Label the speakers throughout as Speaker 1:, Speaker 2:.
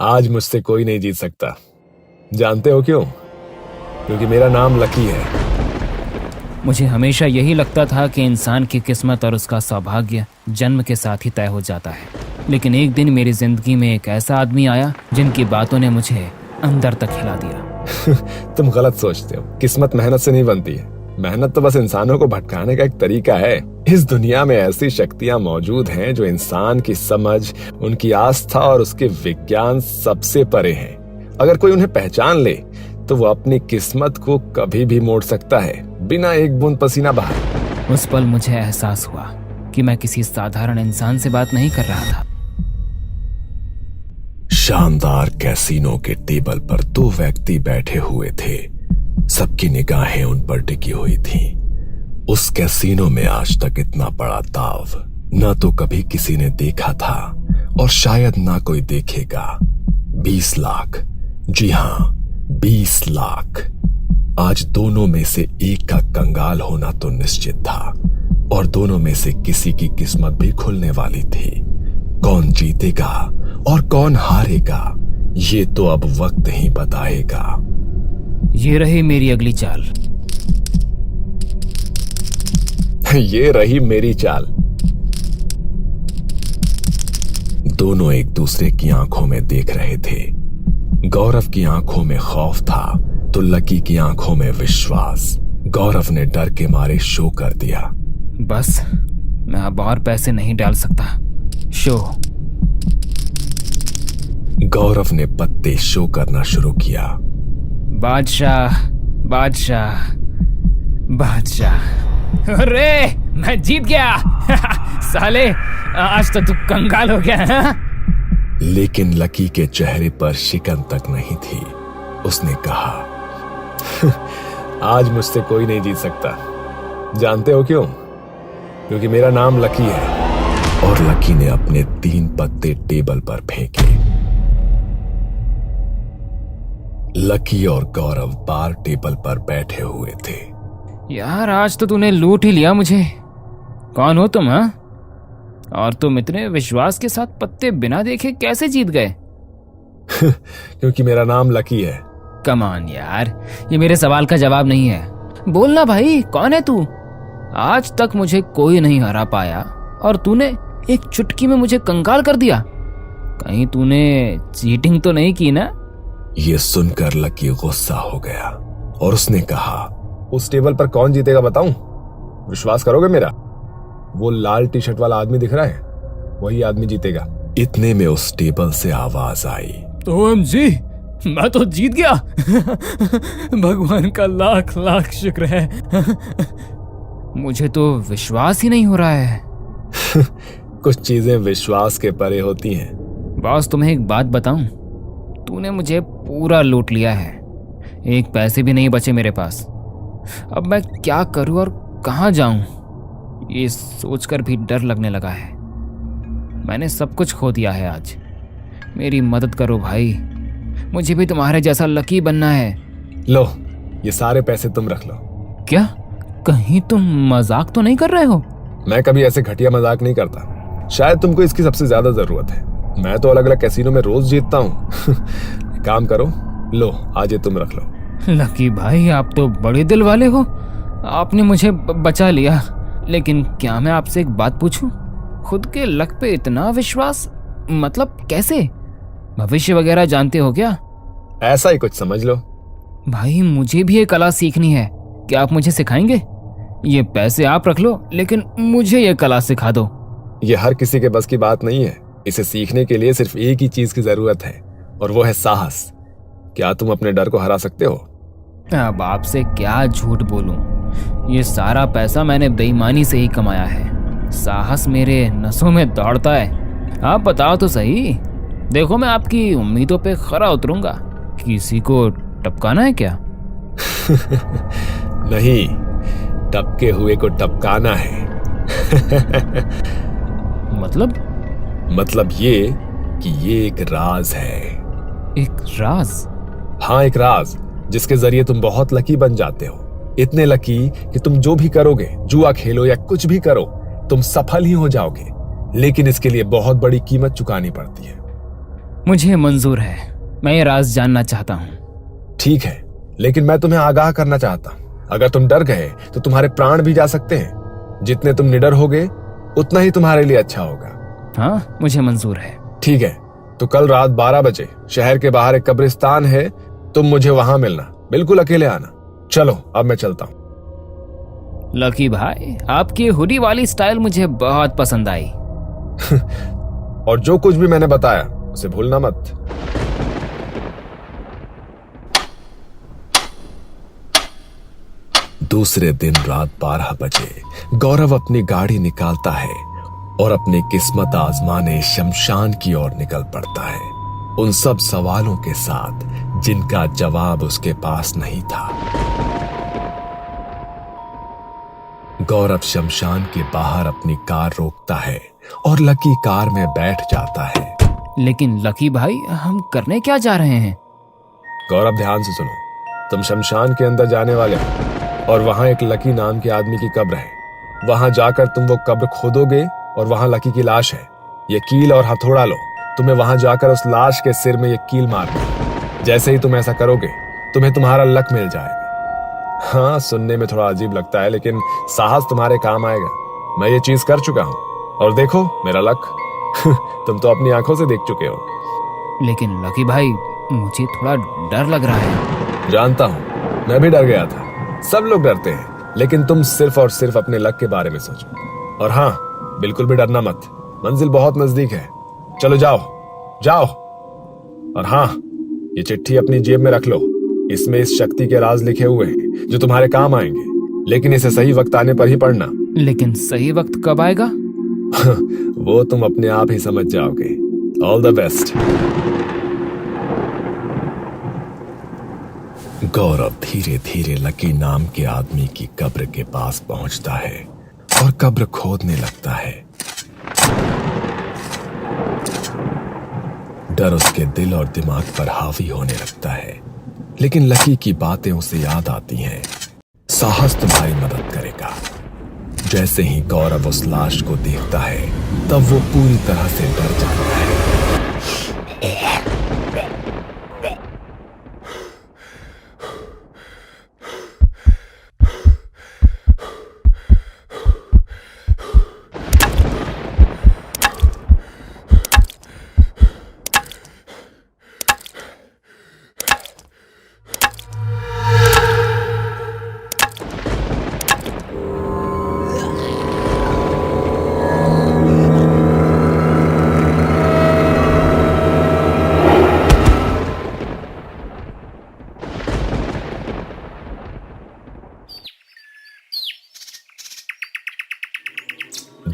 Speaker 1: आज मुझसे कोई नहीं जीत सकता। जानते हो क्यों? क्योंकि मेरा नाम लकी है।
Speaker 2: मुझे हमेशा यही लगता था कि इंसान की किस्मत और उसका सौभाग्य जन्म के साथ ही तय हो जाता है, लेकिन एक दिन मेरी जिंदगी में एक ऐसा आदमी आया जिनकी बातों ने मुझे अंदर तक हिला दिया।
Speaker 1: तुम गलत सोचते हो। किस्मत मेहनत से नहीं बनती है। मेहनत तो बस इंसानों को भटकाने का एक तरीका है। इस दुनिया में ऐसी शक्तियां मौजूद हैं जो इंसान की समझ, उनकी आस्था और उसके विज्ञान सबसे परे हैं। अगर कोई उन्हें पहचान ले तो वो अपनी किस्मत को कभी भी मोड़ सकता है, बिना एक बूंद पसीना बहाए।
Speaker 2: उस पल मुझे एहसास हुआ कि मैं किसी साधारण इंसान से बात नहीं कर रहा था।
Speaker 1: शानदार कैसीनो के टेबल पर दो व्यक्ति बैठे हुए थे। सबकी निगाहें उन पर टिकी हुई थीं। उस कैसीनो में आज तक इतना बड़ा दाव ना तो कभी किसी ने देखा था और शायद ना कोई देखेगा। 20 लाख, जी हाँ 20 लाख। आज दोनों में से एक का कंगाल होना तो निश्चित था और दोनों में से किसी की किस्मत भी खुलने वाली थी। कौन जीतेगा और कौन हारेगा ये तो अब वक्त ही बताएगा।
Speaker 2: ये रही मेरी अगली चाल।
Speaker 1: ये रही मेरी चाल। दोनों एक दूसरे की आंखों में देख रहे थे। गौरव की आंखों में खौफ था तो लकी की आंखों में विश्वास। गौरव ने डर के मारे शो कर दिया।
Speaker 2: बस मैं अब और पैसे नहीं डाल सकता। शो।
Speaker 1: गौरव ने पत्ते शो करना शुरू किया।
Speaker 2: बादशाह, बादशाह, बादशाह। अरे मैं जीत गया। साले आज तो तू कंगाल हो गया है।
Speaker 1: लेकिन लकी के चेहरे पर शिकन तक नहीं थी। उसने कहा, आज मुझसे कोई नहीं जीत सकता। जानते हो क्यों? क्योंकि मेरा नाम लकी है। और लकी ने अपने 3 पत्ते टेबल पर फेंके। लकी और गौरव बार टेबल पर बैठे हुए थे।
Speaker 2: यार आज तो तूने लूट ही लिया मुझे। कौन हो तुम? हाँ, और तुम इतने विश्वास के साथ पत्ते बिना देखे कैसे जीत गए?
Speaker 1: क्योंकि मेरा नाम लकी है।
Speaker 2: कम ऑन यार, ये मेरे सवाल का जवाब नहीं है। बोलना भाई, कौन है तू? आज तक मुझे कोई नहीं हरा पाया और तूने एक चुटकी में मुझे कंगाल कर दिया। कहीं तूने चीटिंग तो नहीं की ना?
Speaker 1: ये सुनकर लकी गुस्सा हो गया और उसने कहा, उस टेबल पर कौन जीतेगा बताऊं? विश्वास करोगे मेरा? वो लाल टी शर्ट वाला आदमी दिख रहा है, वही आदमी जीतेगा। इतने में उस टेबल से आवाज आई,
Speaker 2: OMG, मैं तो जीत गया। भगवान का लाख लाख शुक्र है। मुझे तो विश्वास ही नहीं हो रहा है।
Speaker 1: कुछ चीजें विश्वास के परे होती हैं।
Speaker 2: बॉस तुम्हें एक बात बताऊं, तूने मुझे पूरा लूट लिया है। एक पैसे भी नहीं बचे मेरे पास। अब मैं क्या करूं और कहां जाऊं, ये सोचकर भी डर लगने लगा है। मैंने सब कुछ खो दिया है आज। मेरी मदद करो भाई, मुझे भी तुम्हारे जैसा लकी बनना है।
Speaker 1: लो, ये सारे पैसे तुम रख लो।
Speaker 2: क्या? कहीं तुम मजाक तो नहीं कर रहे हो?
Speaker 1: मैं कभी ऐसे घटिया मजाक नहीं करता। शायद तुमको इसकी सबसे ज्यादा जरूरत है। मैं तो अलग अलग कैसीनो में रोज जीतता हूँ। काम करो, लो आज ये तुम रख लो।
Speaker 2: लकी भाई, आप तो बड़े दिल वाले हो। आपने मुझे बचा लिया। लेकिन क्या मैं आपसे एक बात पूछूं? खुद के लक पे इतना विश्वास, मतलब कैसे? भविष्य वगैरह जानते हो क्या?
Speaker 1: ऐसा ही कुछ समझ लो।
Speaker 2: भाई मुझे भी ये कला सीखनी है। क्या आप मुझे सिखाएंगे? ये पैसे आप रख लो, लेकिन मुझे ये कला सिखा दो।
Speaker 1: ये हर किसी के बस की बात नहीं है। इसे सीखने के लिए सिर्फ एक ही चीज की जरूरत है और वो है साहस। क्या तुम अपने डर को हरा सकते हो?
Speaker 2: अब आपसे क्या झूठ बोलूं, ये सारा पैसा मैंने बेईमानी से ही कमाया है। साहस मेरे नसों में दौड़ता है। आप बताओ तो सही। देखो मैं आपकी उम्मीदों पे खरा उतरूंगा। किसी को टपकाना है क्या?
Speaker 1: नहीं, टपके हुए को टपकाना है। मतलब ये कि ये एक राज है।
Speaker 2: एक राज?
Speaker 1: हाँ, एक राज जिसके जरिए तुम बहुत लकी बन जाते हो। इतने लकी कि तुम जो भी करोगे, जुआ खेलो या कुछ भी करो, तुम सफल ही हो जाओगे। लेकिन इसके लिए बहुत बड़ी कीमत चुकानी पड़ती है।
Speaker 2: मुझे मंजूर है, मैं ये राज जानना चाहता हूँ।
Speaker 1: ठीक है, लेकिन मैं तुम्हें आगाह करना चाहता हूँ, अगर तुम डर गए तो तुम्हारे प्राण भी जा सकते हैं। जितने तुम निडर होगे उतना ही तुम्हारे लिए अच्छा होगा।
Speaker 2: हाँ, मुझे मंजूर है।
Speaker 1: ठीक है, तो कल रात 12 बजे शहर के बाहर एक कब्रिस्तान है, तुम मुझे वहां मिलना, बिल्कुल अकेले आना। चलो अब मैं चलता हूँ।
Speaker 2: लकी भाई, आपकी हुडी वाली स्टाइल मुझे बहुत पसंद आई।
Speaker 1: और जो कुछ भी मैंने बताया उसे भूलना मत। दूसरे दिन रात 12 बजे गौरव अपनी गाड़ी निकालता है और अपनी किस्मत आजमाने शमशान की ओर निकल पड़ता है, उन सब सवालों के साथ जिनका जवाब उसके पास नहीं था। गौरव शमशान के बाहर अपनी कार रोकता है और लकी कार में बैठ जाता है।
Speaker 2: लेकिन लकी भाई, हम करने क्या जा रहे हैं?
Speaker 1: गौरव, ध्यान से सुनो। तुम शमशान के अंदर जाने वाले हो और वहां एक लकी नाम के आदमी की कब्र है। वहां जाकर तुम वो कब्र खोदोगे और वहां लकी की लाश है। ये कील और हथौड़ा लो, तुम्हें वहां जाकर उस लाश के सिर में ये कील मारनी है। जैसे ही तुम ऐसा करोगे तुम्हें तुम्हारा लक मिल जाएगा। हाँ, सुनने में थोड़ा अजीब लगता है, लेकिन साहस तुम्हारे काम आएगा। मैं ये चीज कर चुका हूँ और देखो मेरा लक। तुम तो अपनी आंखों से देख चुके हो।
Speaker 2: लेकिन लकी भाई, मुझे थोड़ा डर लग रहा है।
Speaker 1: जानता हूँ, मैं भी डर गया था। सब लोग डरते हैं, लेकिन तुम सिर्फ और सिर्फ अपने लक के बारे में सोचो। और हाँ, बिल्कुल भी डरना मत, मंजिल बहुत नजदीक है। चलो जाओ जाओ। और हाँ, ये चिट्ठी अपनी जेब में रख लो, इसमें इस शक्ति के राज लिखे हुए हैं जो तुम्हारे काम आएंगे, लेकिन इसे सही वक्त आने पर ही पढ़ना।
Speaker 2: लेकिन सही वक्त कब आएगा?
Speaker 1: वो तुम अपने आप ही समझ जाओगे। All the best. गौरव धीरे धीरे लकी नाम के आदमी की कब्र के पास पहुंचता है और कब्र खोदने लगता है। डर उसके दिल और दिमाग पर हावी होने लगता है, लेकिन लकी की बातें उसे याद आती हैं। साहस तुम्हारी मदद करेगा। जैसे ही गौरव उस लाश को देखता है, तब वो पूरी तरह से डर जाता है।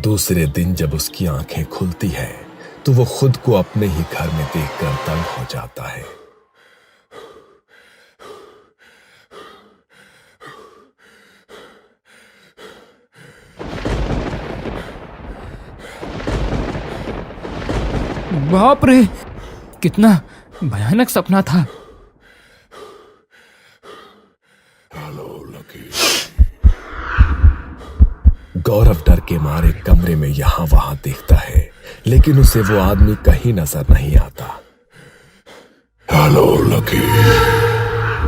Speaker 1: दूसरे दिन जब उसकी आंखें खुलती है तो वो खुद को अपने ही घर में देखकर दंग हो जाता है।
Speaker 2: बाप रे, कितना भयानक सपना था।
Speaker 1: गौरव डर के मारे कमरे में यहां वहां देखता है, लेकिन उसे वो आदमी कहीं नजर नहीं आता।
Speaker 3: हेलो लकी,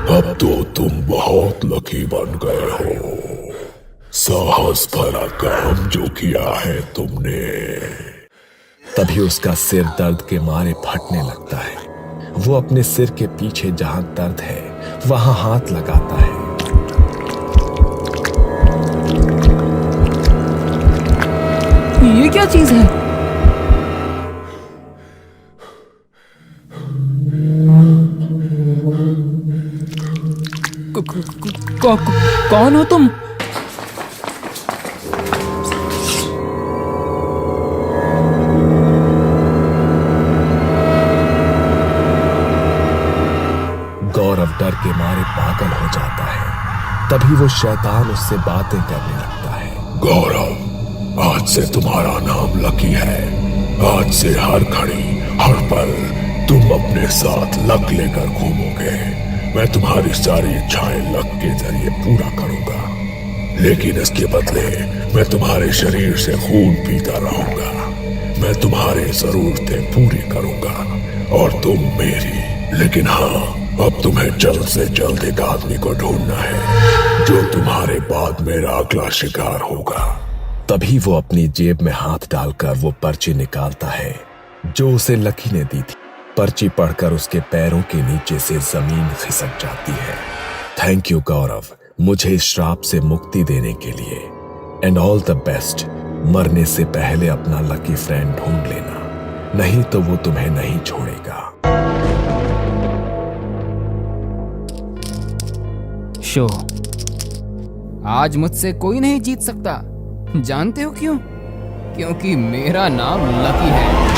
Speaker 3: अब तो तुम बहुत लकी बन गए हो। साहस भरा काम जो किया है तुमने।
Speaker 1: तभी उसका सिर दर्द के मारे फटने लगता है। वो अपने सिर के पीछे जहां दर्द है वहां हाथ लगाता है।
Speaker 2: ये क्या चीज है? कौन हो तुम?
Speaker 1: गौरव डर के मारे पागल हो जाता है। तभी वो शैतान उससे बातें करने लगता है।
Speaker 3: गौरव, आज से तुम्हारा नाम लकी है। आज से हर घड़ी हर पल तुम अपने साथ लक लेकर घूमोगे। मैं तुम्हारी सारी इच्छाएं लक के जरिए पूरा करूंगा, लेकिन इसके बदले मैं तुम्हारे शरीर से खून पीता रहूंगा। मैं तुम्हारी जरूरतें पूरी करूंगा और तुम मेरी। लेकिन हाँ, अब तुम्हें जल्द से जल्द एक आदमी को ढूंढना है जो तुम्हारे बाद मेरा अगला शिकार होगा।
Speaker 1: तभी वो अपनी जेब में हाथ डालकर वो पर्ची निकालता है जो उसे लकी ने दी थी। पर्ची पढ़कर उसके पैरों के नीचे से जमीन खिसक जाती है। थैंक यू गौरव, मुझे इस श्राप से मुक्ति देने के लिए। And all the best. मरने से पहले अपना लकी फ्रेंड ढूंढ लेना, नहीं तो वो तुम्हें नहीं छोड़ेगा।
Speaker 2: शो, आज मुझसे कोई नहीं जीत सकता। जानते हो क्यों? क्योंकि मेरा नाम लकी है।